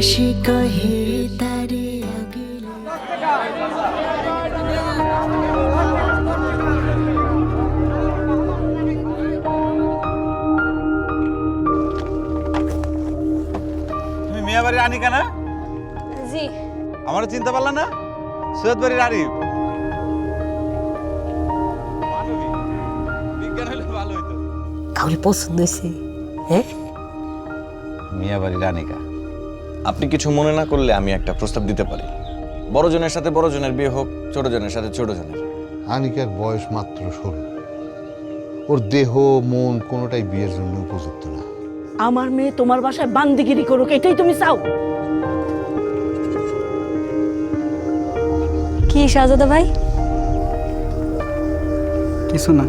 হাসি কহে তারে আগলা। তুমি মিয়া বাড়ির আনিকা না? জি। আমারও চিনতে পারলা না? সৈয়দ বাড়ির আরিফ। বিজ্ঞান হলে ভালো হইতো। তাহলে পছন্দ হয়েছে? হ্যাঁ, মিয়া বাড়ির আনিকা। আপনি কিছু মনে না করলে আমি একটা প্রস্তাব দিতে পারি। বড় জনের সাথে বড় জনের বিয়ে হোক, ছোট জনের সাথে ছোট জনের। আনিকার বয়স মাত্র 16। ওর দেহ মন কোনোটাই বিয়ের জন্য উপযুক্ত না। আমার মেয়ে তোমার বাসায় বান্দিগিরি করুক, এটাই তুমি চাও? কি শাহজাদা ভাই? কিছু না।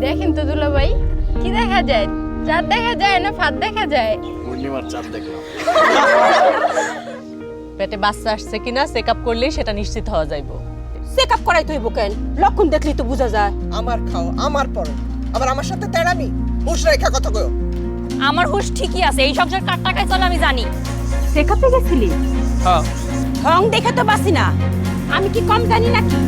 দেখেন তো দুলা ভাই, কি দেখা যায়? চাঁদ দেখা যায় না ফাঁদ দেখা যায়? পূর্ণিমার চাঁদ দেখলাম। পেটে বাচ্চা আসছে কিনা চেকআপ করলেই সেটা নিশ্চিত হওয়া যাইব। চেকআপ করাই তো হইব কেন? লক্ষণ দেখলেই তো বোঝা যায়। আমার খাও আমার পরো, আবার আমার সাথে তেড়ামি। হুশ রেখা কথা কয়ো। আমার হুঁশ ঠিকই আছে, এই সংসার কার টাকায় চলে আমি জানি। চেকআপে গেছিলি? হ্যাঁ। ঢং দেখে তো বাসি না, আমি কি কম জানি নাকি?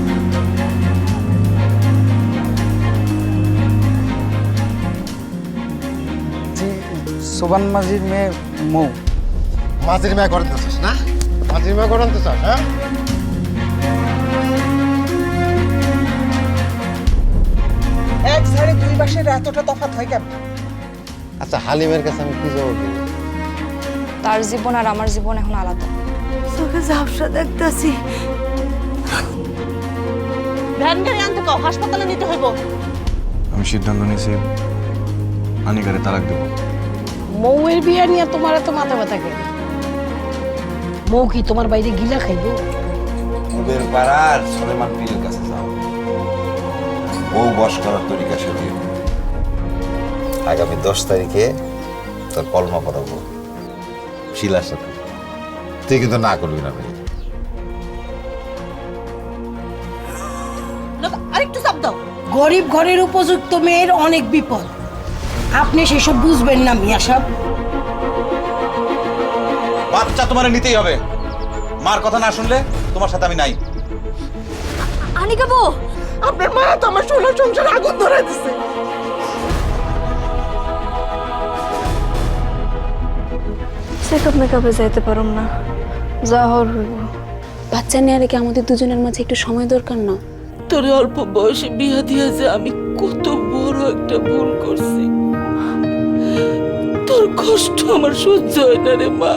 জি, সোবান মাঝির মেয়ে মৌ। মাঝির মেয়ে করাতে চাস না? মাঝির মেয়ে করাতে চাস? হ্যাঁ, এক ঝাড়ে দুই বাসের এতটা তফাৎ হয় কেন? আচ্ছা, হালিমের কাছে আমি কি জবাব দেব? তার জীবন আর আমার জীবন এখন আলাদা। চোখে ঝাপসা দেখতেছি। ভ্যান গাড়ি আনতে কও, হাসপাতালে নিতে হইব। আমি সিদ্ধান্ত নিয়েছি আনিকারে তালাক দেব। মৌয়ের বিয়ে নিয়ে তোমার এত মাথা ব্যথা কেন? মৌ কি তোমার বাইরে গিলা খাইবো? কুবের পাড়ার সলেমান পীরের কাছে যাও, বউ বস করার তরিকা শিখিয়ে দেব। আগামী 10 তারিখে তোর কলমা পড়াবো শিলার সাথে। তুই কিন্তু না করবি না ভাই। আরেকটু চাপ দাও। গরিব ঘরের উপযুক্ত মেয়ের অনেক বিপদ, আপনি সেসব বুঝবেন না মিয়া সাহেব। বাচ্চা তোমার নিতেই হবে। মার কথা না শুনলে তোমার সাথে আমি নাই। আনিকা বউ, আপনার মা তো আমার ষোলো সংসার আগুন ধরে দিচ্ছে। চেকআপ মেকআপে যাইতে পারুম না, যা হওয়ার হইব। বাচ্চা নিয়ে রেখে আমাদের দুজনের মাঝে একটু সময় দরকার না? তোর অল্প বয়সে বিয়া দিয়া যে আমি কত বড় একটা ভুল করছি, তোর কষ্ট আমার সহ্য হয় না রে মা।